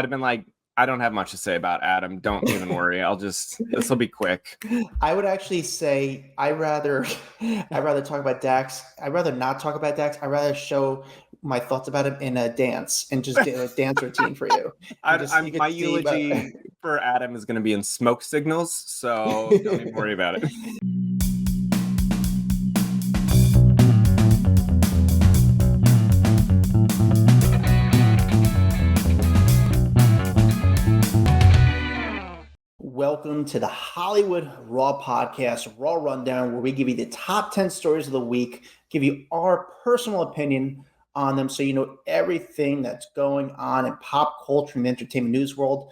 have been like, I don't have much to say about Adam. Don't even worry. This will be quick. I would actually say I'd rather talk about Dax. I'd rather not talk about Dax. I'd rather show my thoughts about him in a dance and just do a dance routine for you. My eulogy for Adam is going to be in smoke signals, so don't even worry about it. Welcome to the Hollywood Raw Podcast, Raw Rundown, where we give you the top 10 stories of the week, give you our personal opinion on them so you know everything that's going on in pop culture and the entertainment news world.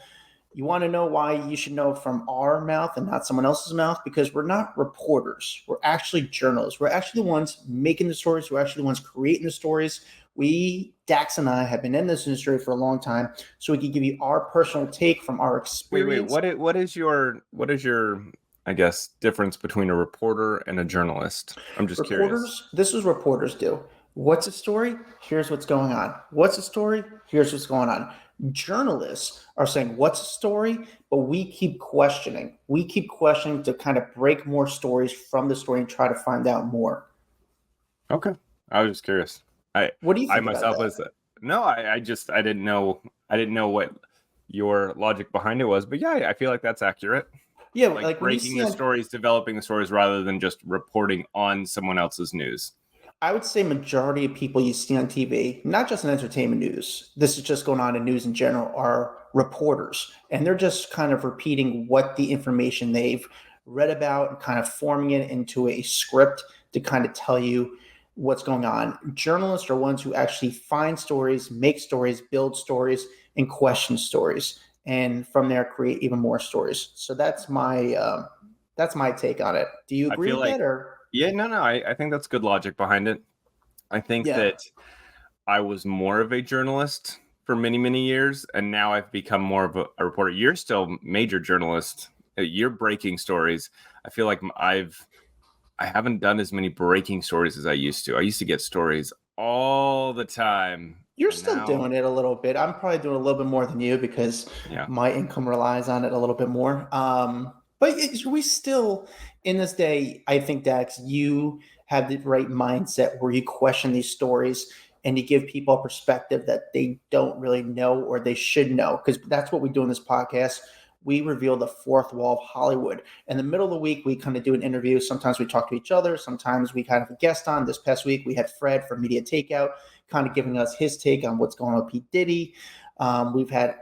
You want to know why you should know from our mouth and not someone else's mouth? Because we're not reporters. We're actually journalists. We're actually the ones making the stories. We're actually the ones creating the stories. Dax and I, have been in this industry for a long time, so we can give you our personal take from our experience. Wait. What is your, I guess, difference between a reporter and a journalist? I'm just curious. This is what reporters do. What's a story? Here's what's going on. What's a story? Here's what's going on. Journalists are saying, what's a story? But we keep questioning. We keep questioning to kind of break more stories from the story and try to find out more. Okay. I was just curious. What do you think about that? I didn't know what your logic behind it was, but yeah, I feel like that's accurate. Yeah, like breaking the stories, developing the stories rather than just reporting on someone else's news. I would say majority of people you see on TV, not just in entertainment news, this is just going on in news in general, are reporters. And they're just kind of repeating what the information they've read about and kind of forming it into a script to kind of tell you what's going on. Journalists are ones who actually find stories, make stories, build stories, and question stories. And from there, create even more stories. So that's my take on it. Do you agree with that? Or? Yeah, no. I think that's good logic behind it. I think that I was more of a journalist for many, many years, and now I've become more of a reporter. You're still major journalist. You're breaking stories. I feel like I haven't done as many breaking stories as I used to. I used to get stories all the time. You're still doing it a little bit. I'm probably doing a little bit more than you because my income relies on it a little bit more. But we still, in this day, I think, Dax, you have the right mindset where you question these stories and you give people a perspective that they don't really know or they should know, because that's what we do in this podcast. We reveal the fourth wall of Hollywood. In the middle of the week, we kind of do an interview. Sometimes we talk to each other. Sometimes we kind of have a guest on. This past week, we had Fred from Media Takeout kind of giving us his take on what's going on with P. Diddy. We've had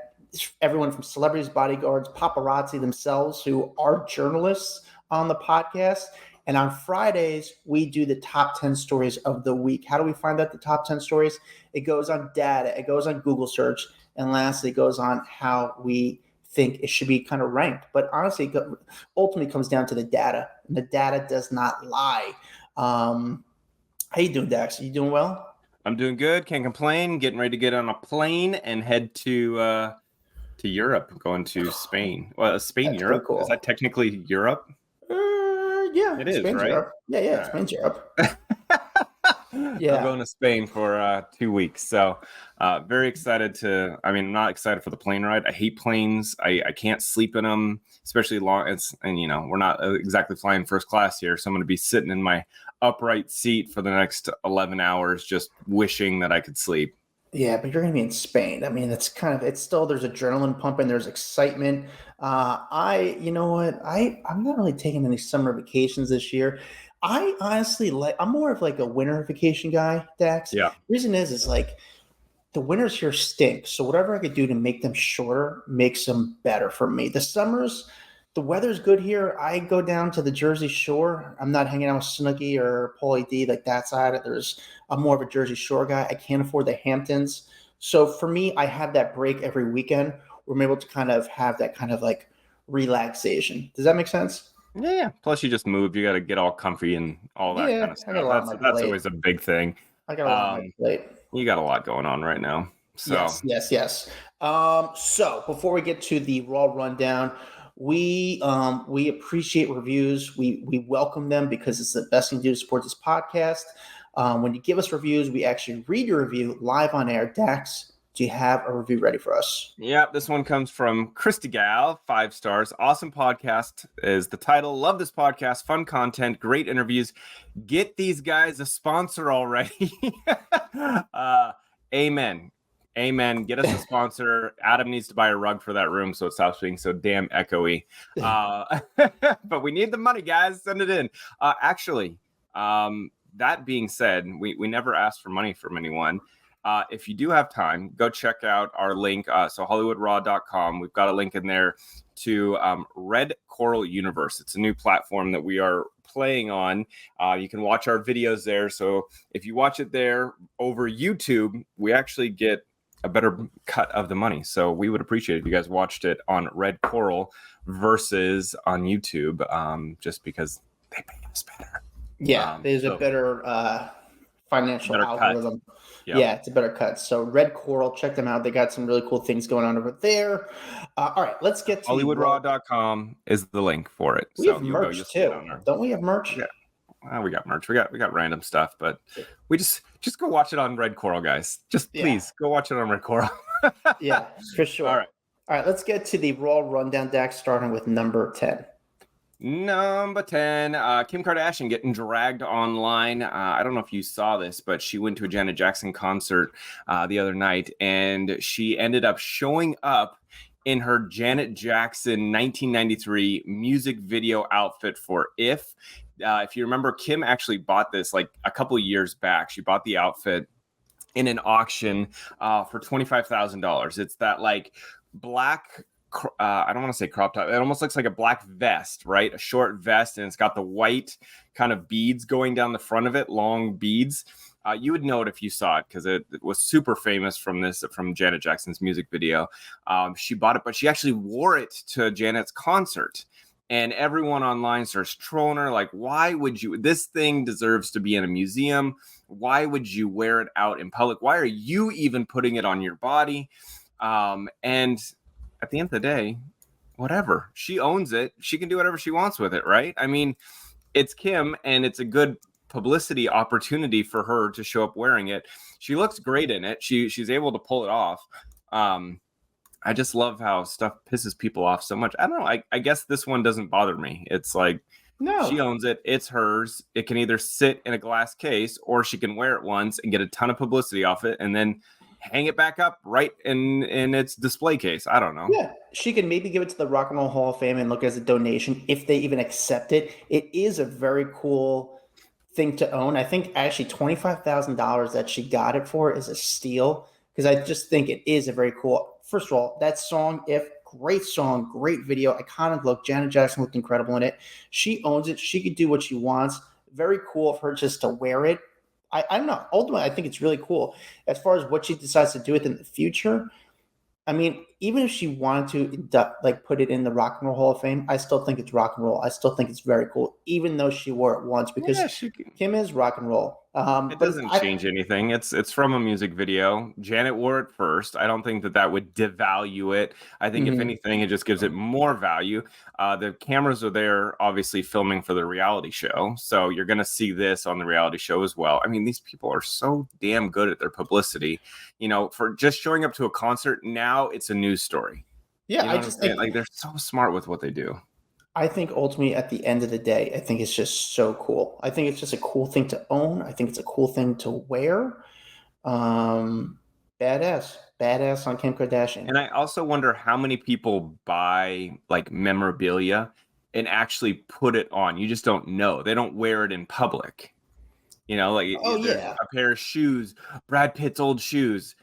everyone from celebrities, bodyguards, paparazzi themselves who are journalists on the podcast. And on Fridays, we do the top 10 stories of the week. How do we find out the top 10 stories? It goes on data. It goes on Google search. And lastly, it goes on how we think it should be kind of ranked. But honestly, it ultimately comes down to the data. And the data does not lie. How you doing, Dax? Are you doing well? I'm doing good. Can't complain. Getting ready to get on a plane and head to Europe. Going to Spain. Well, Spain, that's Europe. Cool. Is that technically Europe? Yeah, it is, Spain's right? Europe. Yeah, Spain's Europe. Yeah, I'm going to Spain for 2 weeks. So very excited I'm not excited for the plane ride. I hate planes. I can't sleep in them, especially long. We're not exactly flying first class here. So I'm going to be sitting in my upright seat for the next 11 hours, just wishing that I could sleep. Yeah, but you're going to be in Spain. I mean, it's still, there's adrenaline pumping. There's excitement. You know what? I'm not really taking any summer vacations this year. I honestly I'm more of like a winter vacation guy, Dax. Yeah. The reason is like the winters here stink. So whatever I could do to make them shorter makes them better for me. The summers, the weather's good here. I go down to the Jersey Shore. I'm not hanging out with Snooki or Paulie D like that side. I'm more of a Jersey Shore guy. I can't afford the Hamptons. So for me, I have that break every weekend where I'm able to kind of have that kind of like relaxation. Does that make sense? Yeah. Plus, you just moved. You got to get all comfy and all that kind of stuff. That's always a big thing. I got a lot on my plate. You got a lot going on right now. So. Yes. So before we get to the Raw rundown, we appreciate reviews. We welcome them because it's the best thing to do to support this podcast. When you give us reviews, we actually read your review live on air. Dax, do Do you have a review ready for us? Yeah, this one comes from Christy Gal, 5 stars. Awesome podcast is the title. Love this podcast. Fun content. Great interviews. Get these guys a sponsor already. Amen. Amen. Get us a sponsor. Adam needs to buy a rug for that room so it stops being so damn echoey. But we need the money, guys. Send it in. That being said, we never asked for money from anyone. If you do have time, go check out our link. So HollywoodRaw.com. We've got a link in there to Red Coral Universe. It's a new platform that we are playing on. You can watch our videos there. So if you watch it there over YouTube, we actually get a better cut of the money. So we would appreciate it if you guys watched it on Red Coral versus on YouTube, just because they pay us better. Yeah, there's a better financial algorithm. Yep. Yeah, it's a better cut. So Red Coral, check them out. They got some really cool things going on over there. All right, let's get to HollywoodRaw.com is the link for it. We have merch too. Don't we have merch? Yeah. We got merch. We got random stuff, but we just go watch it on Red Coral, guys. Please go watch it on Red Coral. Yeah, for sure. All right, let's get to the Raw rundown, Dax, starting with number 10. Number 10, Kim Kardashian getting dragged online. I don't know if you saw this, but she went to a Janet Jackson concert the other night, and she ended up showing up in her Janet Jackson 1993 music video outfit for If. If you remember, Kim actually bought this like a couple of years back. She bought the outfit in an auction for $25,000. It's that like black, I don't want to say crop top. It almost looks like a black vest, right? A short vest, and it's got the white kind of beads going down the front of it, long beads. You would know it if you saw it because it was super famous from Janet Jackson's music video. She bought it, but she actually wore it to Janet's concert. And everyone online starts trolling her, like, why would you? This thing deserves to be in a museum. Why would you wear it out in public? Why are you even putting it on your body? And at the end of the day, whatever. She owns it. She can do whatever she wants with it, right? I mean, it's Kim, and it's a good publicity opportunity for her to show up wearing it. She looks great in it. She's able to pull it off. I just love how stuff pisses people off so much. I don't know. I guess this one doesn't bother me. It's like, no, she owns it. It's hers. It can either sit in a glass case or she can wear it once and get a ton of publicity off it and then hang it back up right in its display case. I don't know. Yeah, she can maybe give it to the Rock and Roll Hall of Fame and look as a donation if they even accept it. It is a very cool thing to own. I think actually $25,000 that she got it for is a steal because I just think it is a very cool. First of all, that song, If, great song, great video, iconic look. Janet Jackson looked incredible in it. She owns it. She could do what she wants. Very cool of her just to wear it. I don't know. Ultimately, I think it's really cool. As far as what she decides to do with it in the future, I mean, even if she wanted to like put it in the Rock and Roll Hall of Fame, I still think it's rock and roll. I still think it's very cool, even though she wore it once because Kim is rock and roll. It doesn't change anything. It's from a music video. Janet wore it first. I don't think that would devalue it. I think if anything, it just gives it more value. The cameras are there, obviously filming for the reality show. So you're going to see this on the reality show as well. I mean, these people are so damn good at their publicity. You know, for just showing up to a concert, now it's a news story. Yeah, you know I just think like they're so smart with what they do. I think ultimately at the end of the day, I think it's just so cool. I think it's just a cool thing to own. I think it's a cool thing to wear. Badass on Kim Kardashian. And I also wonder how many people buy like memorabilia and actually put it on. You just don't know. They don't wear it in public. You know, like a pair of shoes, Brad Pitt's old shoes.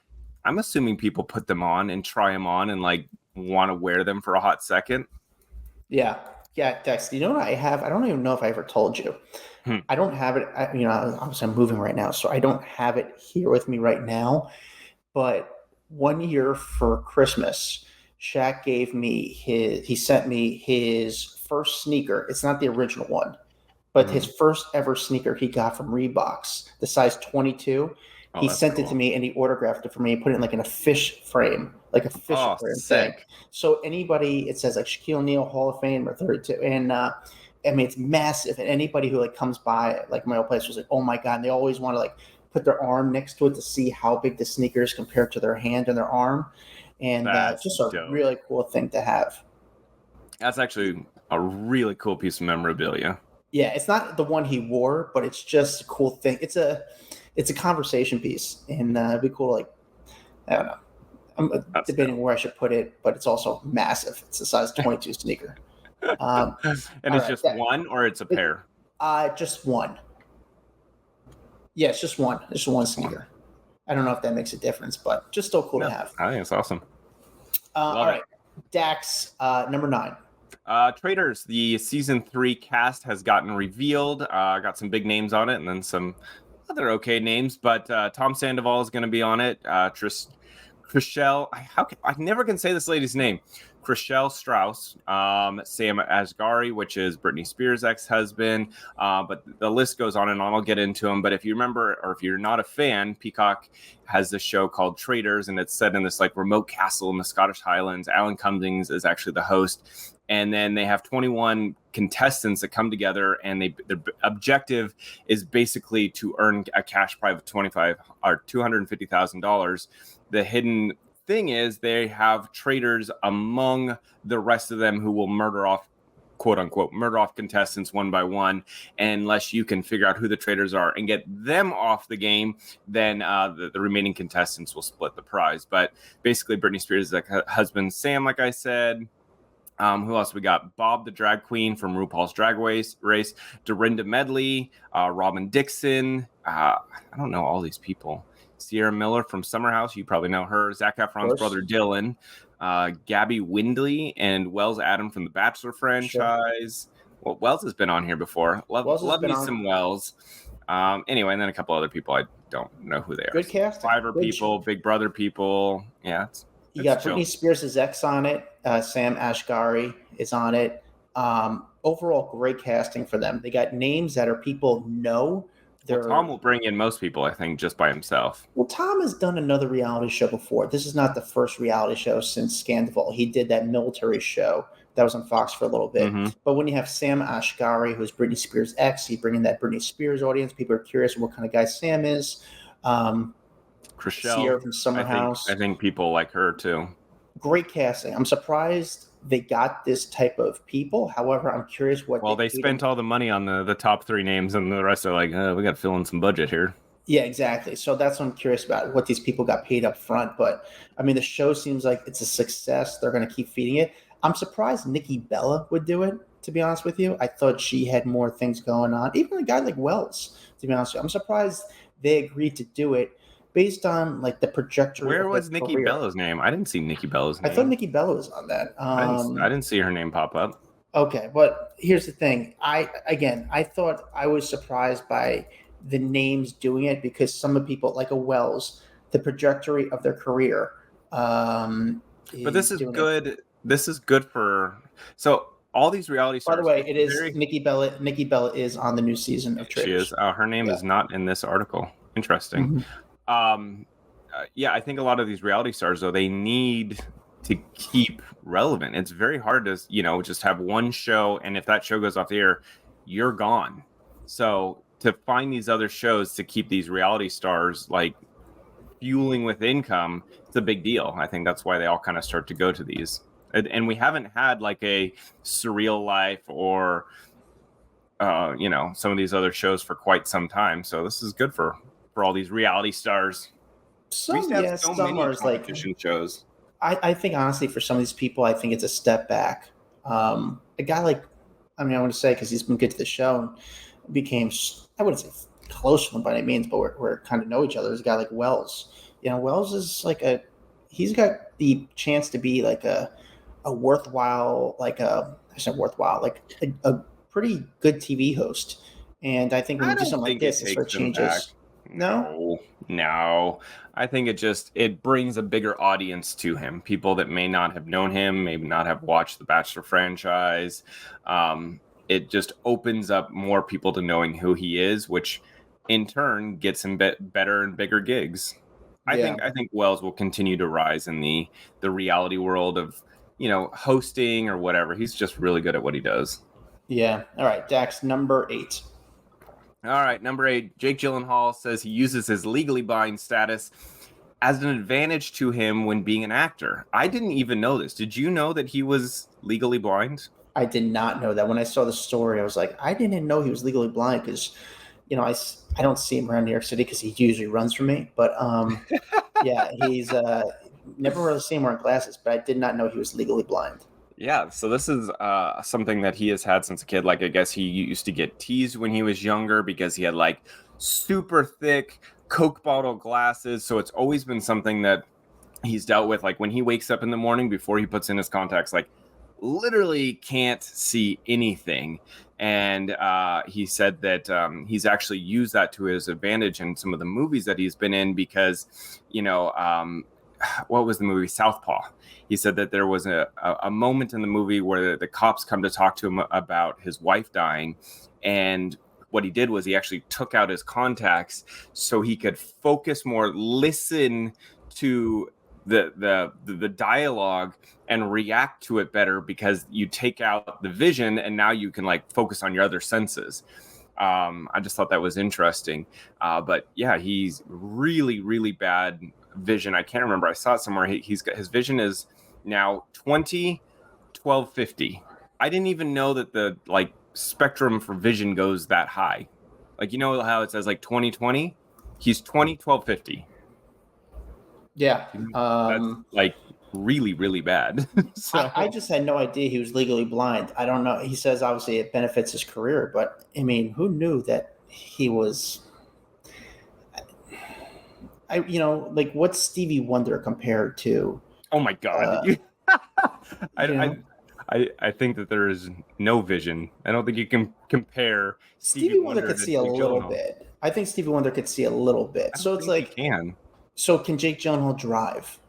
I'm assuming people put them on and try them on and like want to wear them for a hot second. Yeah, Dex, you know what I have? I don't even know if I ever told you. I don't have it. Obviously I'm moving right now, so I don't have it here with me right now. But one year for Christmas, Shaq he sent me his first sneaker. It's not the original one, but his first ever sneaker he got from Reeboks, the size 22. He sent it to me and he autographed it for me and put it in a fish frame, like a fish frame thing. So anybody, it says like Shaquille O'Neal Hall of Fame or 32. And I mean, it's massive. And anybody who comes by, like my old place was like, oh my God. And they always want to put their arm next to it to see how big the sneaker is compared to their hand and their arm. And just a dope. really cool thing to have. That's actually a really cool piece of memorabilia. Yeah, it's not the one he wore, but it's just a cool thing. It's a conversation piece, and it'd be cool. Like, I don't know. I'm debating where I should put it, but it's also massive. It's a size 22 sneaker. And it's just one, or it's a pair? Just one. Yeah, it's just one. It's just one sneaker. I don't know if that makes a difference, but just still cool to have. I think it's awesome. All right, Dax, number 9. Traitors, the season 3 cast has gotten revealed. Got some big names on it, and then some other okay names. But Tom Sandoval is going to be on it. Chriselle, I never can say this lady's name. Chriselle Strauss, Sam Asghari, which is Britney Spears' ex-husband. But the list goes on and on. I'll get into them. But if you remember, or if you're not a fan, Peacock has this show called Traitors, and it's set in this like remote castle in the Scottish Highlands. Alan Cummings is actually the host. And then they have 21 contestants that come together, and their objective is basically to earn a cash prize of $250,000. The hidden thing is they have traitors among the rest of them who will murder off, quote unquote, murder off contestants one by one. And unless you can figure out who the traitors are and get them off the game, then the remaining contestants will split the prize. But basically, Britney Spears' husband, Sam, like I said. Who else we got? Bob the drag queen from RuPaul's Drag Race, Dorinda Medley, Robin Dixon. I don't know all these people. Sierra Miller from Summer House, you probably know her. Zac Efron's brother Dylan, Gabby Windley, and Wells Adam from the Bachelor franchise. Sure. Well, Wells has been on here before. Love me some Wells. Anyway, and then a couple other people I don't know who they are. Good cast. Survivor people, Big Brother people. Yeah, you got Britney Spears' ex on it. Sam Asghari is on it. Overall, great casting for them. They got names that are people know. Tom will bring in most people, I think, just by himself. Well, Tom has done another reality show before. This is not the first reality show since Scandival. He did that military show that was on Fox for a little bit. Mm-hmm. But when you have Sam Asghari, who's Britney Spears' ex, you bring in that Britney Spears audience. People are curious what kind of guy Sam is. Chriselle from Summer House. I think people like her too. Great casting. I'm surprised they got this type of people. However, I'm curious what. Well, they spent all the money on the top 3 names, and the rest are like, we got to fill in some budget here. Yeah, exactly. So that's what I'm curious about, what these people got paid up front. But I mean, the show seems like it's a success. They're going to keep feeding it. I'm surprised Nikki Bella would do it, to be honest with you. I thought she had more things going on. Even a guy like Wells, to be honest with you. I'm surprised they agreed to do it based on like the trajectory. Where was Nikki Bella's name? I didn't see Nikki Bella's name. I thought Nikki Bella was on that. I didn't see her name pop up. Okay, but here's the thing. I thought I was surprised by the names doing it because some of the people, like a Wells, the trajectory of their career. But this is good. This is good for all these reality stars. By the way, it is Nikki Bella. Nikki Bella is on the new season of Traitors. She is. Her name is not in this article. Interesting. Mm-hmm. I think a lot of these reality stars, though, they need to keep relevant. It's very hard to, just have one show, and if that show goes off the air, you're gone. So to find these other shows to keep these reality stars like fueling with income, it's a big deal. I think that's why they all kind of start to go to these. And we haven't had like a Surreal Life or, some of these other shows for quite some time. So this is good for all these reality stars. Some are like shows. I think honestly, for some of these people, I think it's a step back. A guy like, I want to say because he's been good to the show and became, I wouldn't say close to him by any means, but we're kind of know each other. There's a guy like Wells. Wells is like he's got the chance to be like a worthwhile, like a pretty good TV host. And I think when you do something like this, it sort of changes. No. I think it brings a bigger audience to him. People that may not have known him, maybe not have watched the Bachelor franchise. It just opens up more people to knowing who he is, which in turn gets him better and bigger gigs. I think Wells will continue to rise in the reality world of, hosting or whatever. He's just really good at what he does. Yeah. All right. Dax, number 8. All right, number 8, Jake Gyllenhaal says he uses his legally blind status as an advantage to him when being an actor. I didn't even know this. Did you know that he was legally blind? I did not know that. When I saw the story, I was like, I didn't know he was legally blind because, I don't see him around New York City because he usually runs from me. But yeah, he's never really seen him wearing glasses, but I did not know he was legally blind. Yeah, so this is something that he has had since a kid. Like, I guess he used to get teased when he was younger because he had like super thick Coke bottle glasses. So it's always been something that he's dealt with. Like when he wakes up in the morning before he puts in his contacts, like literally can't see anything. And he said that he's actually used that to his advantage in some of the movies that he's been in because, what was the movie? Southpaw. He said that there was a moment in the movie where the cops come to talk to him about his wife dying. And what he did was he actually took out his contacts so he could focus more, listen to the dialogue and react to it better because you take out the vision and now you can like focus on your other senses. I just thought that was interesting. But yeah, he's really, really bad vision. I can't remember. I saw it somewhere. He's got his vision is now 20, 12, 50. I didn't even know that the like spectrum for vision goes that high. Like, you know how it says like 20/20? He's 20, 12, 50. Yeah. That's like really, really bad. So I just had no idea he was legally blind. I don't know. He says obviously it benefits his career, but I mean, who knew that he was? Like what's Stevie Wonder compared to? oh my God. I think that there is no vision. I don't think you can compare Stevie Wonder could to see a Jake little Gyllenhaal. bit. I think Stevie Wonder could see a little bit. I So don't it's think like, he can. so can Jake Gyllenhaal drive?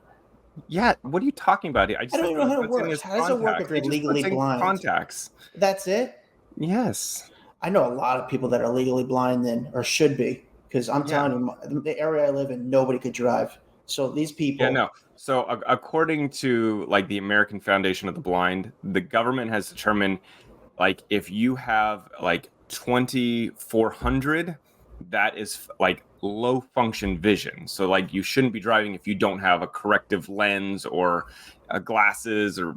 Yeah, what are you talking about? I just I don't said even know how it puts in works. his How does it work contacts. if you're He just legally puts in blind? contacts. That's it? Yes. I know a lot of people that are legally blind then, or should be, because I'm telling you, the area I live in, nobody could drive. So these people. Yeah, no. So according to like the American Foundation of the Blind, the government has determined like if you have like 2400, that is like low function vision. So like you shouldn't be driving if you don't have a corrective lens or glasses or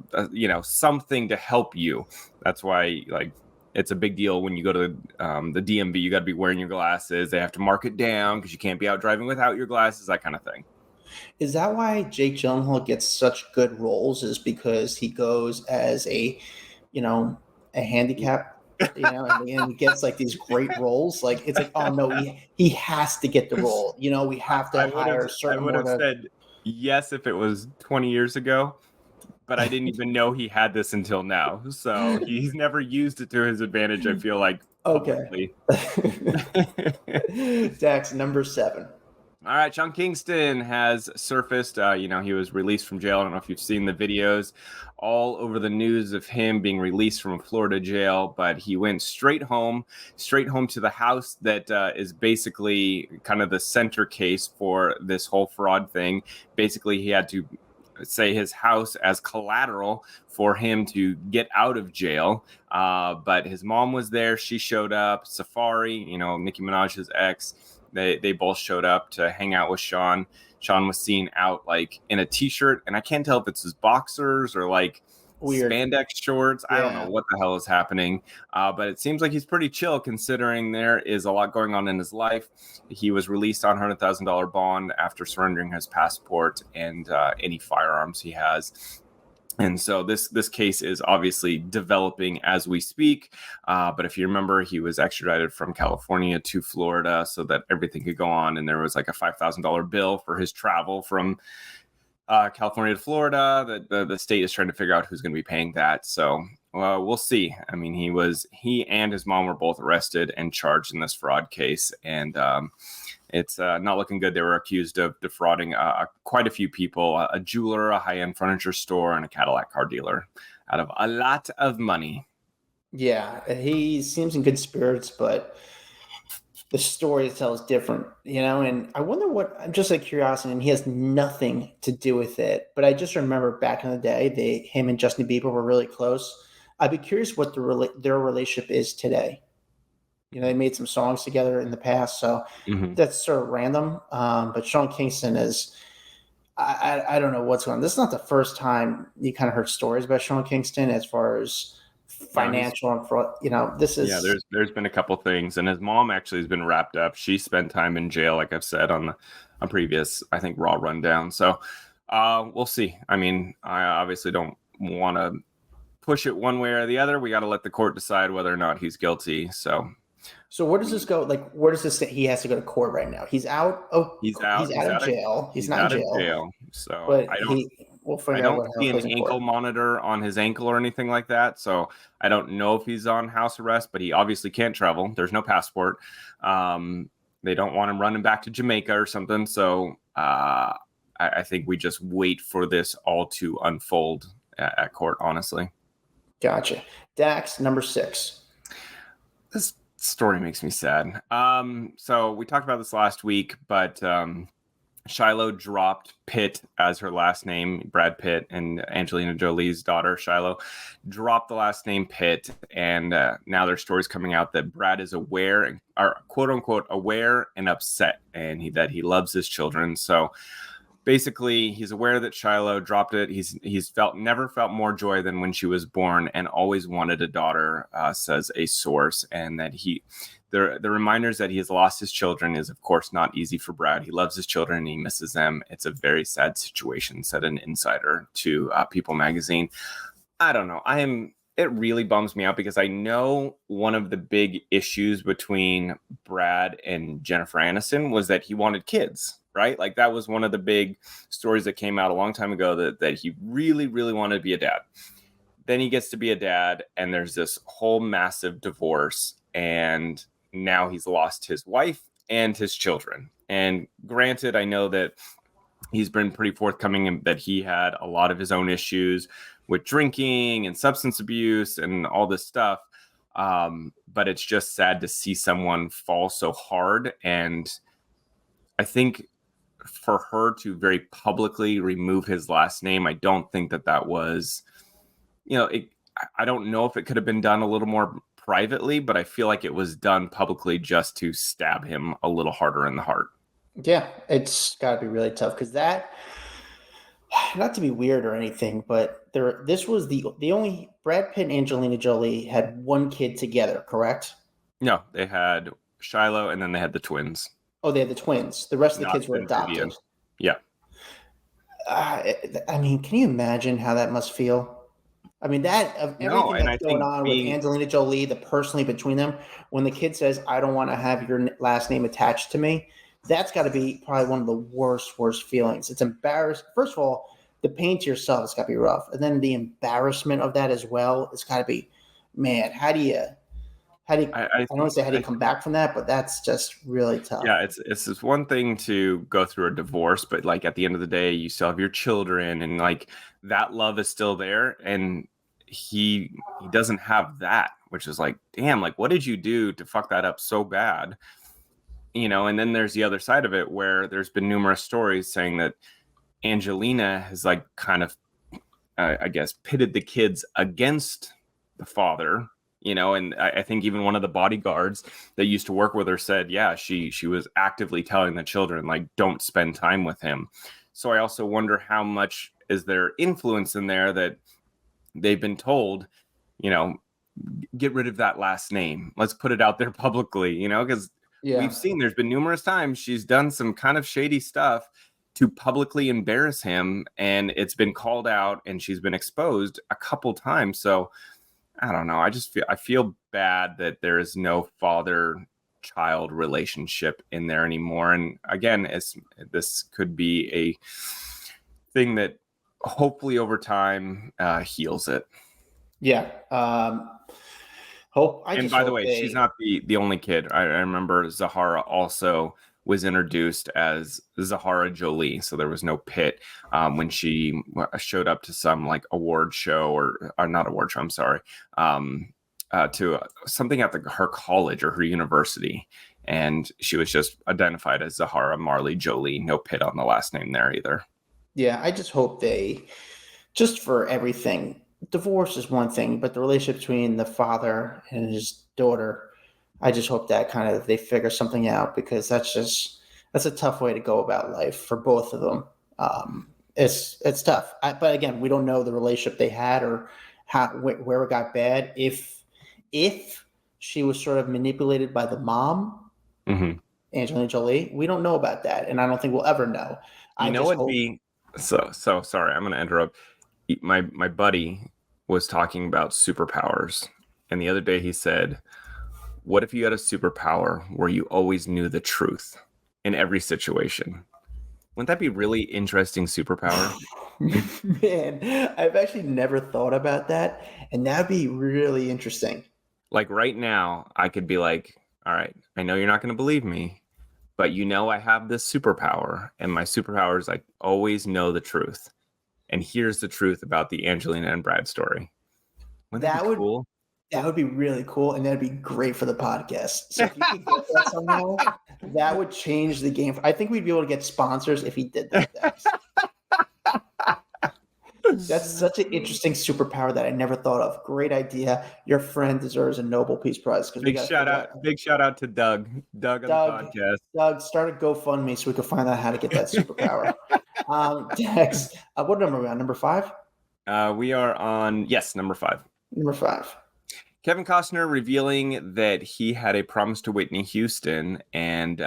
something to help you. That's why like it's a big deal when you go to the DMV. You got to be wearing your glasses. They have to mark it down because you can't be out driving without your glasses, that kind of thing. Is that why Jake Gyllenhaal gets such good roles? Is because he goes as you know, a handicap, and he gets like these great roles. Like it's like, oh no, he has to get the role. We have to hire a I certain would have amount of. said yes if it was 20 years ago, but I didn't even know he had this until now. So he's never used it to his advantage, I feel like, Okay. publicly. Dax, number 7. All right, Sean Kingston has surfaced. He was released from jail. I don't know if you've seen the videos all over the news of him being released from a Florida jail, but he went straight home to the house that is basically kind of the center case for this whole fraud thing. Basically, he had to say his house as collateral for him to get out of jail. But his mom was there. She showed up. Safari, Nicki Minaj's ex. They both showed up to hang out with Sean. Sean was seen out like in a t-shirt, and I can't tell if it's his boxers or like Weird. spandex shorts. Yeah. I don't know what the hell is happening, but it seems like he's pretty chill considering there is a lot going on in his life. He was released on $100,000 bond after surrendering his passport and any firearms he has. And so this case is obviously developing as we speak. But if you remember, he was extradited from California to Florida so that everything could go on. And there was like a $5,000 bill for his travel from California to Florida. The state is trying to figure out who's going to be paying that. So we'll see. I mean, he and his mom were both arrested and charged in this fraud case. And it's not looking good. They were accused of defrauding quite a few people, a jeweler, a high-end furniture store, and a Cadillac car dealer out of a lot of money. Yeah, he seems in good spirits, but the story he tells is different, and I wonder I'm just like curiosity, and he has nothing to do with it. But I just remember back in the day, him and Justin Bieber were really close. I'd be curious what their relationship is today. They made some songs together in the past, so that's sort of random. But Sean Kingston is, I don't know what's going on. This is not the first time you kind of heard stories about Sean Kingston as far as financial and fraud. This is there's been a couple things, and his mom actually has been wrapped up. She spent time in jail, like I've said on a previous, I think, Raw rundown. So we'll see. I mean, I obviously don't want to push it one way or the other. We got to let the court decide whether or not he's guilty. So where does this go? Like, where does this? He has to go to court right now. He's out. Oh, he's out of jail. He's not in jail. So but we'll figure out. I don't see an ankle monitor on his ankle or anything like that. So I don't know if he's on house arrest, but he obviously can't travel. There's no passport. They don't want him running back to Jamaica or something. So I think we just wait for this all to unfold at court, honestly. Gotcha. Dax, number 6. This story makes me sad. So we talked about this last week, but Shiloh dropped Pitt as her last name. Brad Pitt and Angelina Jolie's daughter, Shiloh, dropped the last name Pitt. And now there's stories coming out that Brad is aware, or quote unquote, aware and upset, and that he loves his children. So basically, he's aware that Shiloh dropped it. He's never felt more joy than when she was born, and always wanted a daughter, says a source. And that the reminders that he has lost his children is, of course, not easy for Brad. He loves his children and he misses them. It's a very sad situation, said an insider to People magazine. I don't know. It really bums me out because I know one of the big issues between Brad and Jennifer Aniston was that he wanted kids. Right? Like that was one of the big stories that came out a long time ago that he really, really wanted to be a dad. Then he gets to be a dad and there's this whole massive divorce, and now he's lost his wife and his children. And granted, I know that he's been pretty forthcoming in that he had a lot of his own issues with drinking and substance abuse and all this stuff. But it's just sad to see someone fall so hard. And I think for her to very publicly remove his last name, I don't think that was, I don't know if it could have been done a little more privately, but I feel like it was done publicly just to stab him a little harder in the heart. Yeah, it's got to be really tough because that, not to be weird or anything, but this was the only Brad Pitt and Angelina Jolie had one kid together, correct? No, they had Shiloh and then they had the twins. Oh, they had the twins. The rest of the kids were adopted. Yeah. I mean, can you imagine how that must feel? I mean, everything that's going on with Angelina Jolie, the personally between them, when the kid says, I don't want to have your last name attached to me, that's got to be probably one of the worst feelings. It's embarrassing. First of all, the pain to yourself has got to be rough. And then the embarrassment of that as well, it's got to be, man, how do you I don't want to say how do you come back from that, but that's just really tough. Yeah, it's one thing to go through a divorce, but like at the end of the day, you still have your children, and like that love is still there, and he doesn't have that, which is like, damn, like what did you do to fuck that up so bad? And then there's the other side of it where there's been numerous stories saying that Angelina has like kind of, I guess, pitted the kids against the father. And I think even one of the bodyguards that used to work with her said, yeah, she was actively telling the children, like, don't spend time with him. So I also wonder how much is there influence in there that they've been told, get rid of that last name. Let's put it out there publicly, because we've seen there's been numerous times she's done some kind of shady stuff to publicly embarrass him, and it's been called out and she's been exposed a couple times. So I don't know. I feel bad that there is no father-child relationship in there anymore. And again, this could be a thing that hopefully over time heals it. Yeah. By the way, she's not the only kid. I remember Zahara also was introduced as Zahara Jolie, so there was no Pitt when she showed up to some like award show or not award show. I'm sorry, to something at her college or her university, and she was just identified as Zahara Marley Jolie. No Pitt on the last name there either. Yeah, I just hope just for everything. Divorce is one thing, but the relationship between the father and his daughter, I just hope that kind of they figure something out, because that's a tough way to go about life for both of them. It's tough. But again, we don't know the relationship they had or where it got bad. If she was sort of manipulated by the mom, Angelina Jolie, we don't know about that, and I don't think we'll ever know. So sorry, I'm going to interrupt. My buddy was talking about superpowers, and the other day he said, what if you had a superpower where you always knew the truth in every situation? Wouldn't that be really interesting superpower? Man, I've actually never thought about that, and that'd be really interesting. Like right now, I could be like, all right, I know you're not going to believe me, but I have this superpower, and my superpower is like always know the truth. And here's the truth about the Angelina and Brad story. Wouldn't that be cool? That would be really cool, and that'd be great for the podcast. So if you could get that somehow, that would change the game. I think we'd be able to get sponsors if he did that. That's such an interesting superpower that I never thought of. Great idea. Your friend deserves a Nobel Peace Prize. Big shout out to Doug. Doug on the podcast. Doug, start a GoFundMe so we can find out how to get that superpower. Dax, what number are we on? Number 5? We are on, number 5. Number 5. Kevin Costner revealing that he had a promise to Whitney Houston, and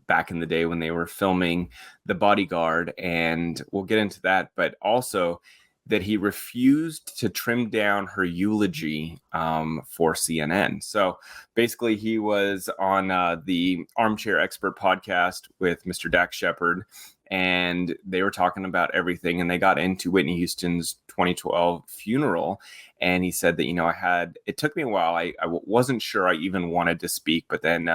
back in the day when they were filming The Bodyguard, and we'll get into that, but also that he refused to trim down her eulogy for CNN. So basically he was on the Armchair Expert podcast with Mr. Dax Shepard, and they were talking about everything, and they got into Whitney Houston's 2012 funeral. And he said that, it took me a while. I wasn't sure I even wanted to speak, but then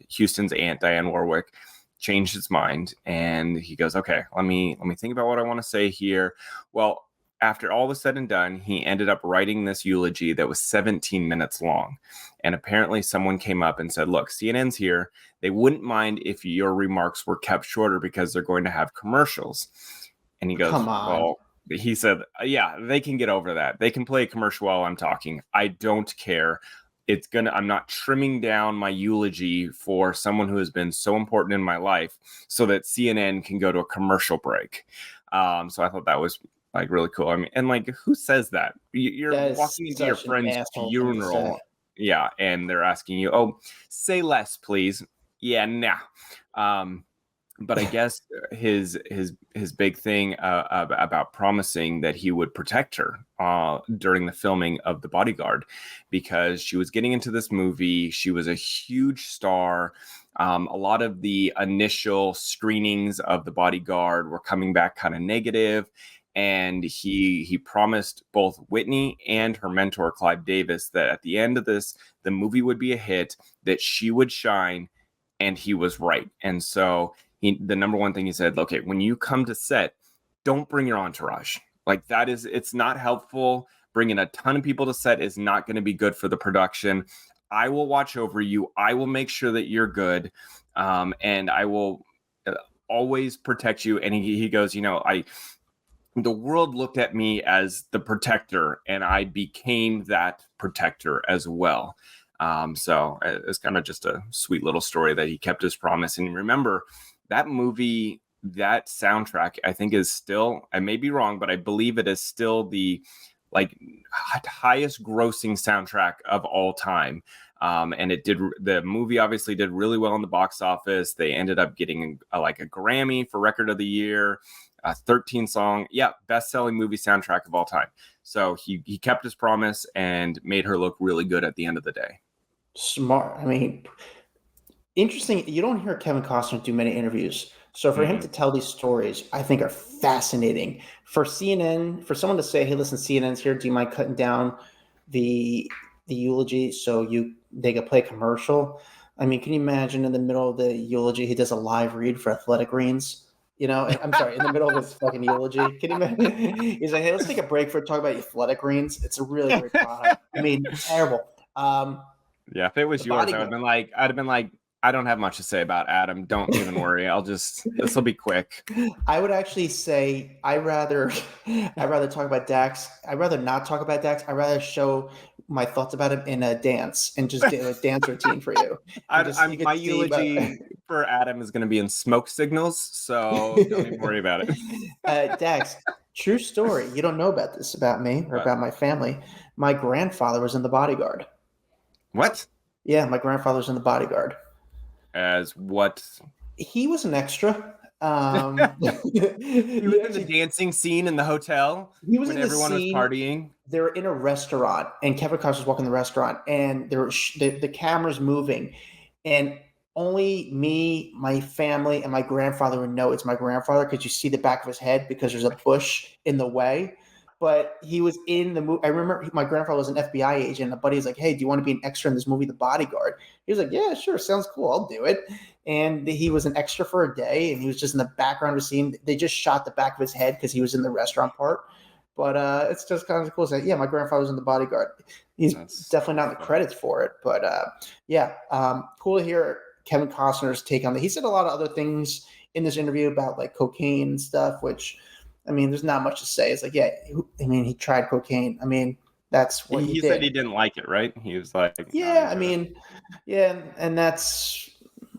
Houston's aunt, Diane Warwick, changed his mind. And he goes, okay, let me think about what I want to say here. Well, after all was said and done, he ended up writing this eulogy that was 17 minutes long. And apparently someone came up and said, look, CNN's here. They wouldn't mind if your remarks were kept shorter because they're going to have commercials. And he goes, come on. Well, he said, yeah, they can get over that. They can play a commercial while I'm talking. I don't care. I'm not trimming down my eulogy for someone who has been so important in my life so that CNN can go to a commercial break. So I thought that was like really cool. I mean, and like, who says that? You're walking into your friend's funeral. Yeah. And they're asking you, oh, say less, please. Yeah, nah. But I guess his big thing about promising that he would protect her during the filming of The Bodyguard, because she was getting into this movie. She was a huge star. A lot of the initial screenings of The Bodyguard were coming back kind of negative. And he promised both Whitney and her mentor, Clive Davis, that at the end of this, the movie would be a hit, that she would shine. And he was right. And so the number one thing he said, okay, when you come to set, don't bring your entourage. Like it's not helpful. Bringing a ton of people to set is not going to be good for the production. I will watch over you. I will make sure that you're good. And I will always protect you. And he goes, the world looked at me as the protector, and I became that protector as well. So it's kind of just a sweet little story that he kept his promise. And remember, that movie, that soundtrack, I think is still, I may be wrong, but I believe it is still the highest grossing soundtrack of all time. And the movie obviously did really well in the box office. They ended up getting a Grammy for Record of the Year, a 13-song, best-selling movie soundtrack of all time. So he kept his promise and made her look really good at the end of the day. Smart. I mean, interesting. You don't hear Kevin Costner do many interviews. So for him to tell these stories, I think are fascinating. For CNN, for someone to say, hey, listen, CNN's here. Do you mind cutting down the eulogy so they could play a commercial? I mean, can you imagine in the middle of the eulogy, he does a live read for Athletic Greens? I'm sorry, in the middle of his fucking eulogy. Can you imagine? He's like, hey, let's take a break for talk about Athletic Greens. It's a really great product. I mean, terrible. Yeah, if it was yours, I'd have been like, I don't have much to say about Adam. Don't even worry. This will be quick. I would actually say I'd rather talk about Dax. I'd rather not talk about Dax. I'd rather show my thoughts about him in a dance and just do a dance routine for you. My eulogy for Adam is going to be in smoke signals, so don't even worry about it. Dax, true story. You don't know about this about me or about my family. My grandfather was in the Bodyguard. What? Yeah, my grandfather was in the Bodyguard. As what? He was an extra. He was in the dancing scene in the hotel. He was when in the everyone scene, was partying. They were in a restaurant, and Kevin Costner was walking the restaurant, and there was the camera's moving, and only me, my family, and my grandfather would know it's my grandfather because you see the back of his head because there's a bush in the way. But he was in the movie. I remember my grandfather was an FBI agent. A buddy was like, "Hey, do you want to be an extra in this movie, The Bodyguard?" He was like, "Yeah, sure, sounds cool. I'll do it." And he was an extra for a day, and he was just in the background of the scene. They just shot the back of his head because he was in the restaurant part. But it's just kind of cool. So, yeah, my grandfather was in The Bodyguard. He's definitely not in the credits for it. But, cool to hear Kevin Costner's take on that. He said a lot of other things in this interview about, like, cocaine and stuff, which, I mean, there's not much to say. It's like, yeah, I mean, he tried cocaine. I mean, that's what he did. He said he didn't like it, right? He was like, yeah, I mean, yeah, and that's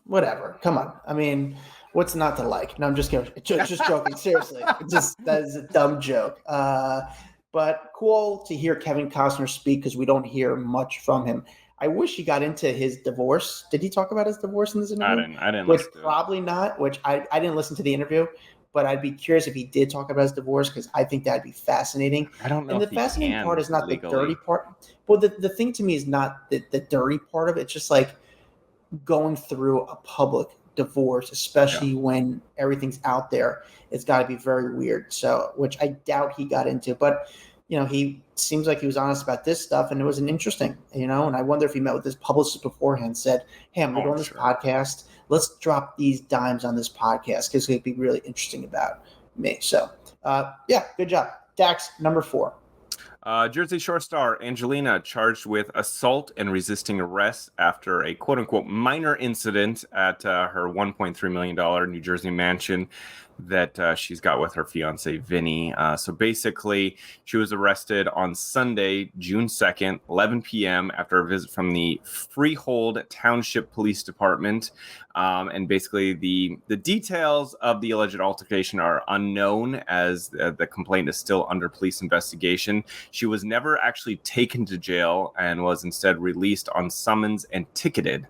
whatever. Come on. I mean, what's not to like? No, I'm just kidding. Just joking. Seriously, that is a dumb joke. But cool to hear Kevin Costner speak because we don't hear much from him. I wish he got into his divorce. Did he talk about his divorce in this interview? I didn't. Which probably not. Which I didn't listen to the interview, but I'd be curious if he did talk about his divorce because I think that'd be fascinating. I don't know. And the fascinating part is not legally. The dirty part. Well, the thing to me is not the dirty part of it. It's just like going through a public divorce, especially when everything's out there. It's got to be very weird. So, which I doubt he got into, but he seems like he was honest about this stuff, and it was an interesting, and I wonder if he met with his publicist beforehand and said, "Hey, I'm going to go on this podcast. Let's drop these dimes on this podcast because it'd be really interesting about me." So, good job. Dax, number 4. Jersey Shore star Angelina charged with assault and resisting arrest after a quote-unquote minor incident at her $1.3 million New Jersey mansion that she's got with her fiance, Vinny. So basically, she was arrested on Sunday, June 2nd, 11 p.m. after a visit from the Freehold Township Police Department. And basically, the details of the alleged altercation are unknown as the complaint is still under police investigation. She was never actually taken to jail and was instead released on summons and ticketed.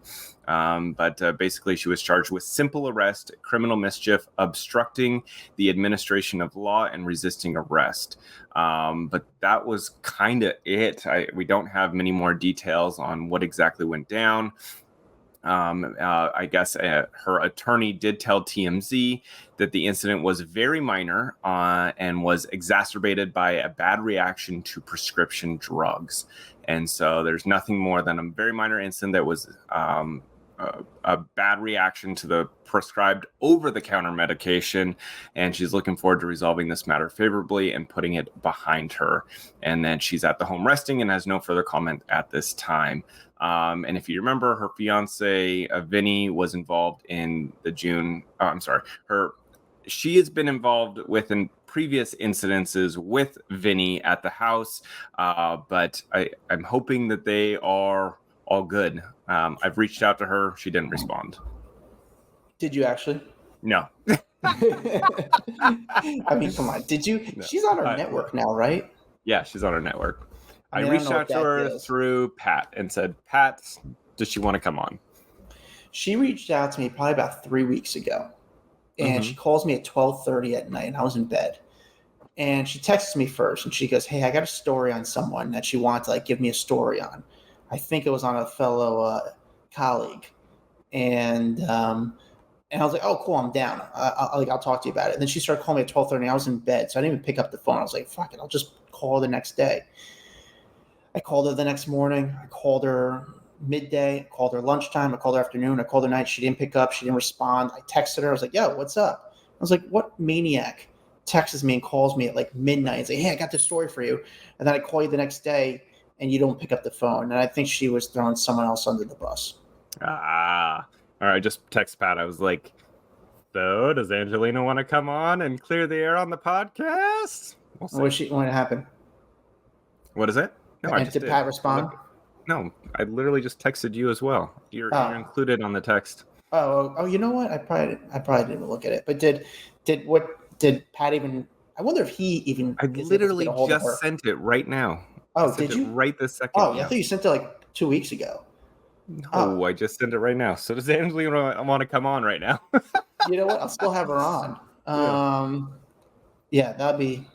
But basically, she was charged with simple arrest, criminal mischief, obstructing the administration of law, and resisting arrest. But that was kind of it. We don't have many more details on what exactly went down. I guess her attorney did tell TMZ that the incident was very minor and was exacerbated by a bad reaction to prescription drugs. And so there's nothing more than a very minor incident that was a bad reaction to the prescribed over-the-counter medication, and she's looking forward to resolving this matter favorably and putting it behind her. And then she's at the home resting and has no further comment at this time. And if you remember, her fiance, Vinny, was involved in the she has been involved with in previous incidences with Vinny at the house, but I'm hoping that they are all good. I've reached out to her. She didn't respond. Did you actually? No. I mean, come on. Did you? No. She's on her network now, right? Yeah, she's on her network. I reached out to her through Pat and said, "Pat, does she want to come on?" She reached out to me probably about 3 weeks ago, and she calls me at 12:30 at night, and I was in bed. And she texts me first, and she goes, "Hey, I got a story on someone that she wants to give me a story on." I think it was on a fellow colleague, and I was like, "Oh, cool, I'm down. I'll talk to you about it." And then she started calling me at 12:30. I was in bed, so I didn't even pick up the phone. I was like, "Fuck it, I'll just call her the next day." I called her the next morning. I called her midday. I called her lunchtime. I called her afternoon. I called her night. She didn't pick up. She didn't respond. I texted her. I was like, "Yo, what's up?" I was like, "What maniac texts me and calls me at midnight and say, 'Hey, I got this story for you,' and then I call you the next day and you don't pick up the phone?" And I think she was throwing someone else under the bus. All right. Just text Pat. I was like, "So, does Angelina want to come on and clear the air on the podcast?" We'll see. What happened? What is it? No, And did Pat respond? No, I literally just texted you as well. You're included on the text. Oh, you know what? I probably didn't even look at it. But did Pat even? I wonder if he even. I literally just sent it right now. Oh, did you? Right this second. Oh, yeah. I thought you sent it like 2 weeks ago. No, I just sent it right now. So does Angelina want to come on right now? You know what? I'll still have her on. Yeah, that'd be.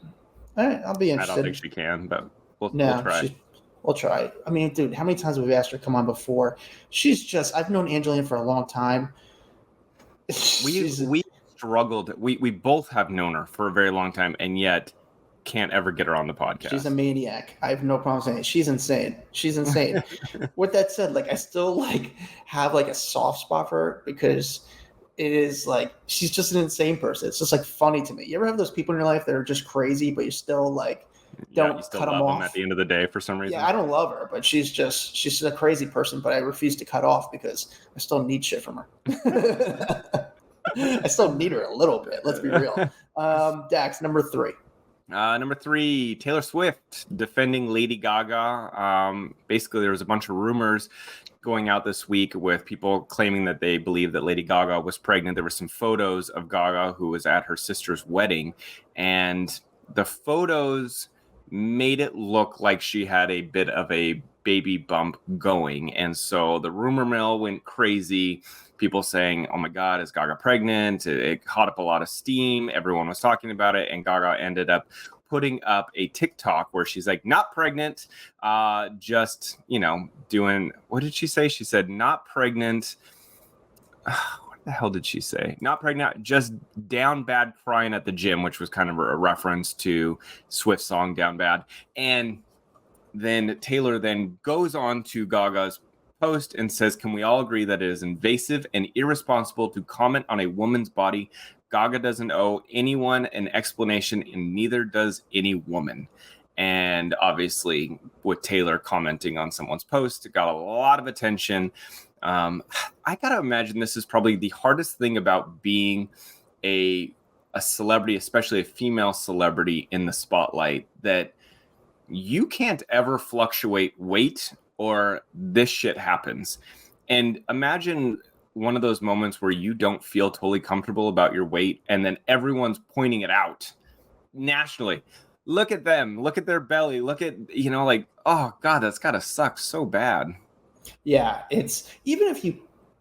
All right, I'll be interested. I don't think she can, but we'll try. We'll try. I mean, dude, how many times have we asked her to come on before? I've known Angelina for a long time. We struggled. We both have known her for a very long time, and yet can't ever get her on the podcast. She's a maniac. I have no problem saying it. She's insane. With that said, like I still like have like a soft spot for her because it is like she's just an insane person. It's just like funny to me. You ever have those people in your life that are just crazy, but you still like don't cut them off at the end of the day for some reason? Yeah, I don't love her, but she's just a crazy person. But I refuse to cut off because I still need shit from her. I still need her a little bit. Let's be real. Dax, number 3. Number 3, Taylor Swift defending Lady Gaga. Basically, there was a bunch of rumors going out this week with people claiming that they believe that Lady Gaga was pregnant. There were some photos of Gaga who was at her sister's wedding, and the photos made it look like she had a bit of a baby bump going. And so the rumor mill went crazy. People saying, oh my God, is Gaga pregnant? It caught up a lot of steam. Everyone was talking about it. And Gaga ended up putting up a TikTok where she's like, not pregnant, just, doing, what did she say? She said, not pregnant. What the hell did she say? Not pregnant, just down bad crying at the gym, which was kind of a reference to Swift's song Down Bad. And then Taylor then goes on to Gaga's post and says, can we all agree that it is invasive and irresponsible to comment on a woman's body? Gaga doesn't owe anyone an explanation, and neither does any woman. And obviously, with Taylor commenting on someone's post, it got a lot of attention. I gotta imagine this is probably the hardest thing about being a celebrity, especially a female celebrity in the spotlight, that you can't ever fluctuate weight or this shit happens. And imagine one of those moments where you don't feel totally comfortable about your weight, and then everyone's pointing it out nationally. Look at them, look at their belly, look at, like, oh God, that's gotta suck so bad. Yeah, it's even if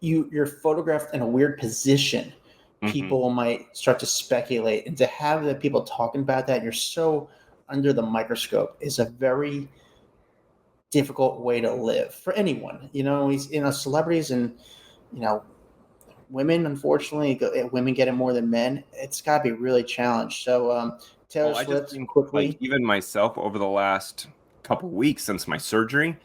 you're photographed in a weird position, people might start to speculate, and to have the people talking about that, you're so under the microscope, is a very difficult way to live for anyone. Celebrities and women, unfortunately, women get it more than men. It's got to be really challenged. So Taylor Swift, quickly. Like, even myself, over the last couple weeks since my surgery,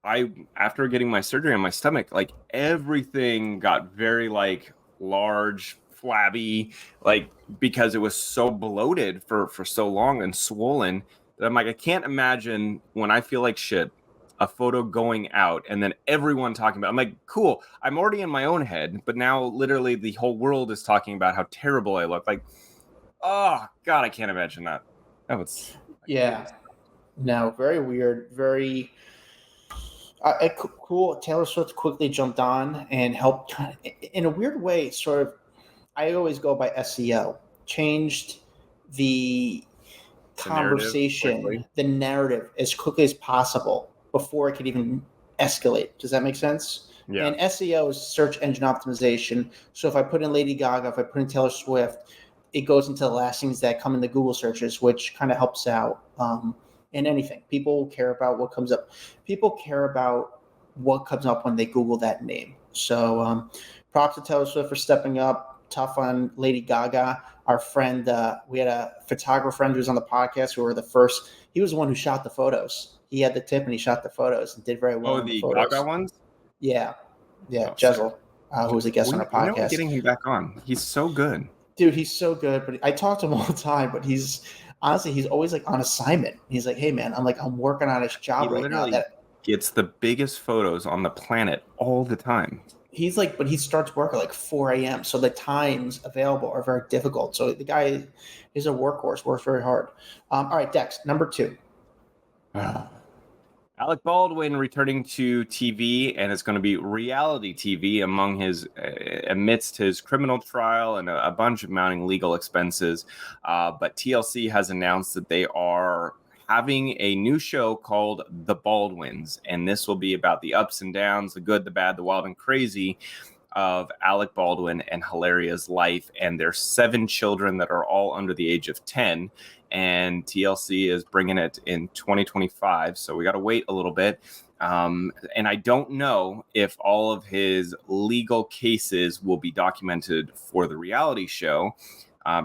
after getting my surgery on my stomach, like everything got very like large, flabby, like because it was so bloated for so long and swollen that I'm like, I can't imagine when I feel like shit, a photo going out and then everyone talking about it. I'm like, cool, I'm already in my own head, but now literally the whole world is talking about how terrible I look. Like, oh God, I can't imagine that. That was No, very weird, very cool. Taylor Swift quickly jumped on and helped in a weird way. Sort of, I always go by SEO. Changed the conversation, the narrative as quickly as possible before it could even escalate. Does that make sense? Yeah. And SEO is search engine optimization. So if I put in Lady Gaga, if I put in Taylor Swift, it goes into the last things that come in the Google searches, which kind of helps out in anything. People care about what comes up. People care about what comes up when they Google that name. So props to Taylor Swift for stepping up. Tough on Lady Gaga. Our friend, we had a photographer friend who was on the podcast who were the first. He was the one who shot the photos. He had the tip and he shot the photos and did very well. Oh, the Gaga ones? Yeah. Jezel, who was a guest on our podcast. Getting him back on. He's so good. Dude, he's so good. But I talk to him all the time, but he's always like on assignment. He's like, hey man, I'm working on his job right now. That gets the biggest photos on the planet all the time. He's like, but he starts work at like 4 a.m. So the times available are very difficult. So the guy is a workhorse, works very hard. All right, Dex, number 2. Alec Baldwin returning to TV, and it's going to be reality TV amidst his criminal trial and a bunch of mounting legal expenses. But TLC has announced that they are having a new show called The Baldwins, and this will be about the ups and downs, the good, the bad, the wild, and crazy of Alec Baldwin and Hilaria's life and their 7 children that are all under the age of 10. And TLC is bringing it in 2025, so we got to wait a little bit. And I don't know if all of his legal cases will be documented for the reality show,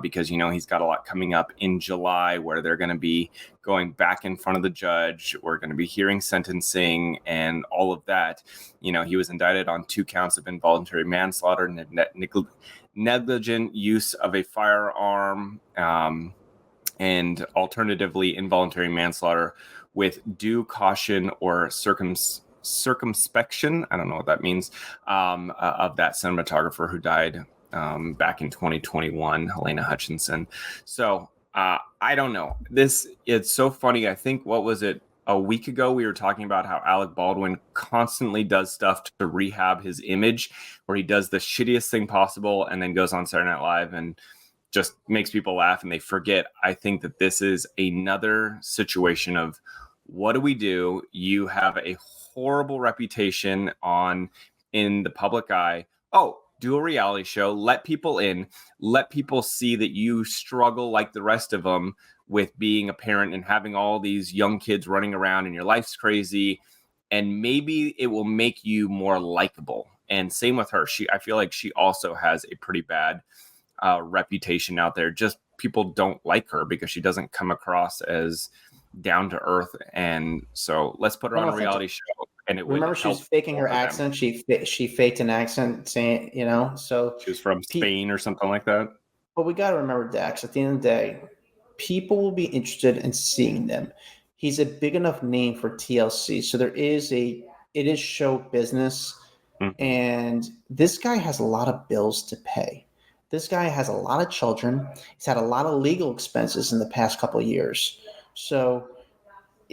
because, he's got a lot coming up in July where they're going to be going back in front of the judge. We're going to be hearing sentencing and all of that. He was indicted on 2 counts of involuntary manslaughter and negligent use of a firearm, and alternatively involuntary manslaughter with due caution or circumspection. I don't know what that means, of that cinematographer who died back in 2021, Helena Hutchinson. So I don't know. It's so funny. I think, what was it? A week ago, we were talking about how Alec Baldwin constantly does stuff to rehab his image, where he does the shittiest thing possible and then goes on Saturday Night Live and just makes people laugh and they forget. I think that this is another situation of, what do we do? You have a horrible reputation in the public eye. Oh, do a reality show, let people in, let people see that you struggle like the rest of them with being a parent and having all these young kids running around and your life's crazy. And maybe it will make you more likable. And same with her. I feel like she also has a pretty bad reputation out there. Just people don't like her because she doesn't come across as down to earth. And so let's put her on a reality show. And remember, she was faking her accent. She faked an accent, saying, so she was from Spain or something like that. But we got to remember, Dax, at the end of the day, people will be interested in seeing them. He's a big enough name for TLC. So it is show business. Mm-hmm. And this guy has a lot of bills to pay. This guy has a lot of children. He's had a lot of legal expenses in the past couple of years. So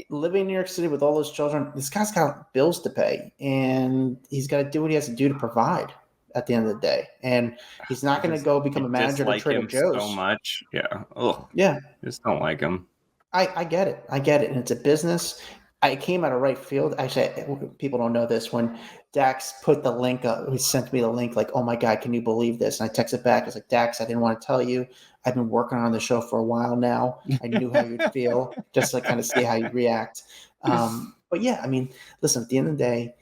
living in New York City with all those children, this guy's got bills to pay, and he's got to do what he has to do to provide at the end of the day. And he's not going to go become a manager at Trader Joe's. So much. Yeah. Oh, yeah. Just don't like him. I get it. And it's a business. I came out of right field. Actually, people don't know this. When Dax put the link up, he sent me the link like, oh my God, can you believe this? And I texted back. I was like, Dax, I didn't want to tell you. I've been working on the show for a while now. I knew how you'd feel, just to kind of see how you'd react. But yeah, I mean, listen, at the end of the day,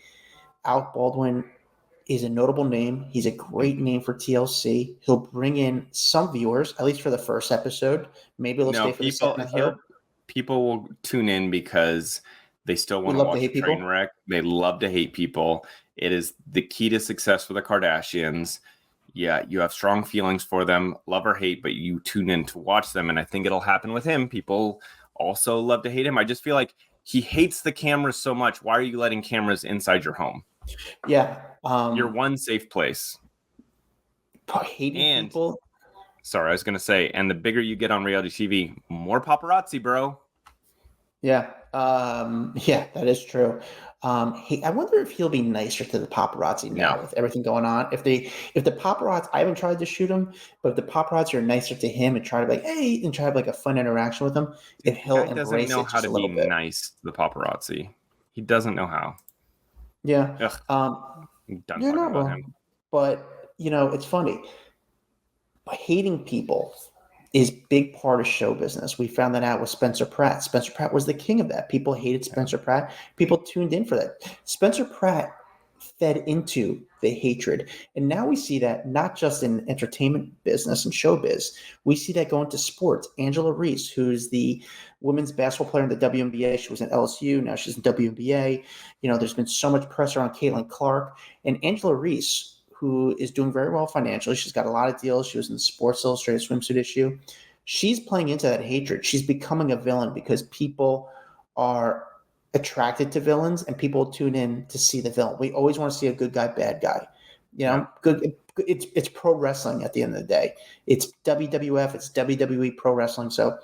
Alec Baldwin is a notable name. He's a great name for TLC. He'll bring in some viewers, at least for the first episode. Maybe they'll stay for the second and third. People will tune in because they still want to watch a train wreck. They love to hate people. It is the key to success for the Kardashians. Yeah, you have strong feelings for them, love or hate, but you tune in to watch them. And I think it'll happen with him. People also love to hate him. I just feel like he hates the cameras so much. Why are you letting cameras inside your home? Yeah. Your one safe place. Hating people. Sorry, I was going to say, and the bigger you get on reality TV, more paparazzi, bro. Yeah. Yeah, that is true. I wonder if he'll be nicer to the paparazzi now with everything going on. If the paparazzi, I haven't tried to shoot him, but if the paparazzi are nicer to him and try to hey, and try to have like a fun interaction with him, if he'll embrace it just a little bit. He doesn't know how to be nice to the paparazzi. He doesn't know how. Yeah. I'm done talking about him. But it's funny. Hating people is a big part of show business. We found that out with Spencer Pratt. Spencer Pratt was the king of that. People hated Spencer Pratt. People tuned in for that. Spencer Pratt fed into the hatred. And now we see that not just in entertainment business and showbiz. We see that going to sports. Angela Reese, who's the women's basketball player in the WNBA. She was at LSU. Now she's in WNBA. There's been so much pressure on Caitlin Clark. And Angela Reese, who is doing very well financially. She's got a lot of deals. She was in the Sports Illustrated swimsuit issue. She's playing into that hatred. She's becoming a villain because people are attracted to villains and people tune in to see the villain. We always want to see a good guy, bad guy. Good. It's pro wrestling at the end of the day. It's WWF. It's WWE pro wrestling. So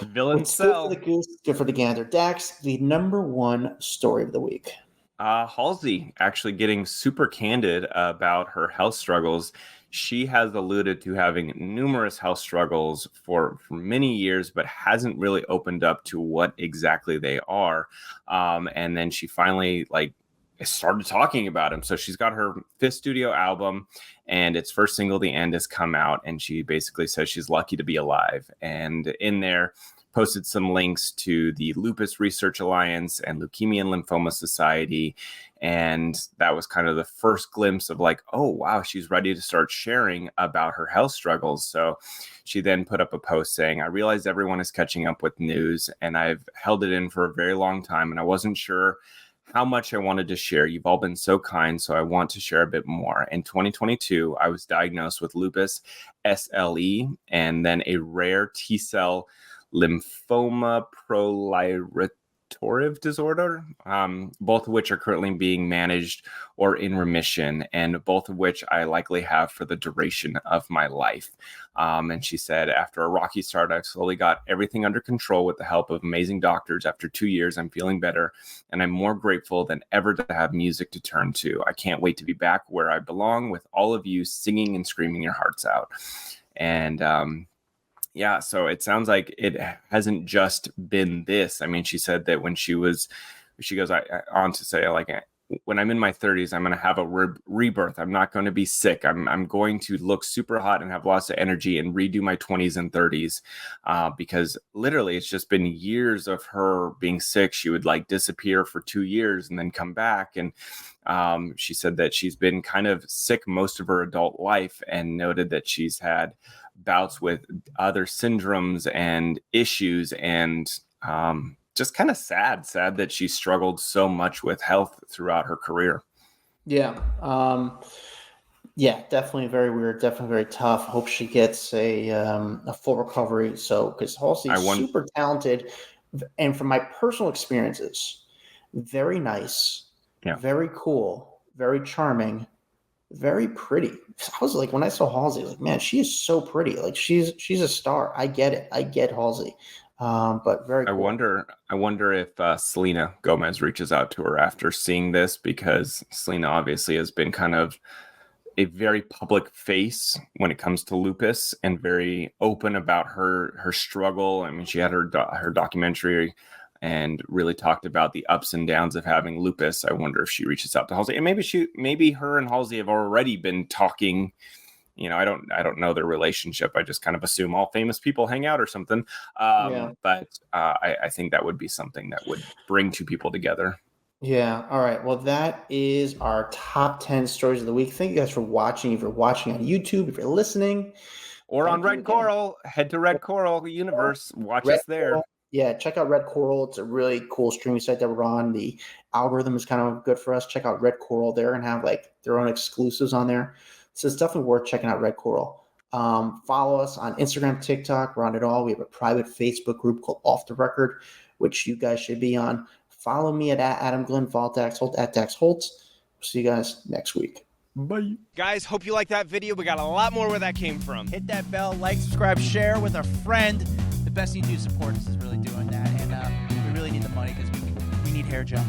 Villain What's cell. good for the goose, good for the gander. Dax, the number one story of the week. Halsey actually getting super candid about her health struggles. She has alluded to having numerous health struggles for many years, but hasn't really opened up to what exactly they are. And then she finally started talking about him. So she's got her 5th studio album, and its first single, The End, has come out. And she basically says she's lucky to be alive. And in there, posted some links to the Lupus Research Alliance and Leukemia and Lymphoma Society. And that was kind of the first glimpse of oh, wow, she's ready to start sharing about her health struggles. So she then put up a post saying, I realize everyone is catching up with news, and I've held it in for a very long time, and I wasn't sure how much I wanted to share. You've all been so kind, so I want to share a bit more. In 2022, I was diagnosed with lupus, SLE, and then a rare T-cell lymphoma proliferative disorder, both of which are currently being managed or in remission, and both of which I likely have for the duration of my life. And she said, after a rocky start, I've slowly got everything under control with the help of amazing doctors. After 2 years, I'm feeling better, and I'm more grateful than ever to have music to turn to. I can't wait to be back where I belong with all of you singing and screaming your hearts out. And yeah, so it sounds like it hasn't just been this. I mean, she said that when she goes on to say, when I'm in my 30s, I'm going to have a rebirth. I'm not going to be sick. I'm going to look super hot and have lots of energy and redo my 20s and 30s, because literally it's just been years of her being sick. She would disappear for 2 years and then come back. And she said that she's been kind of sick most of her adult life, and noted that she's had bouts with other syndromes and issues, and just kind of sad that she struggled so much with health throughout her career. Yeah. Yeah, definitely very weird, definitely very tough. Hope she gets a full recovery. So, because Halsey's super talented, and from my personal experiences, very nice, very cool, very charming, very pretty. I was when I saw Halsey, I was man, she is so pretty. She's a star. I get it. I get Halsey. But very cool. I wonder if Selena Gomez reaches out to her after seeing this, because Selena obviously has been kind of a very public face when it comes to lupus, and very open about her struggle. I mean, she had her documentary and really talked about the ups and downs of having lupus. I wonder if she reaches out to Halsey, and maybe her and Halsey have already been talking. I don't know their relationship. I just kind of assume all famous people hang out or something. But I think that would be something that would bring two people together. Yeah. All right. Well, that is our top 10 stories of the week. Thank you guys for watching. If you're watching on YouTube, if you're listening, or on Red Coral, head to Red Coral Universe. Watch us there. Coral. Yeah, check out Red Coral. It's a really cool streaming site that we're on. The algorithm is kind of good for us. Check out Red Coral there and have their own exclusives on there. So it's definitely worth checking out Red Coral. Follow us on Instagram, TikTok. We're on it all. We have a private Facebook group called Off the Record, which you guys should be on. Follow me at Adam Glyn. Follow Dax Holt at Dax Holt. See you guys next week. Bye. Guys, hope you liked that video. We got a lot more where that came from. Hit that bell, like, subscribe, share with a friend. The best you do to support us is really doing that. And we really need the money because we need hair gel.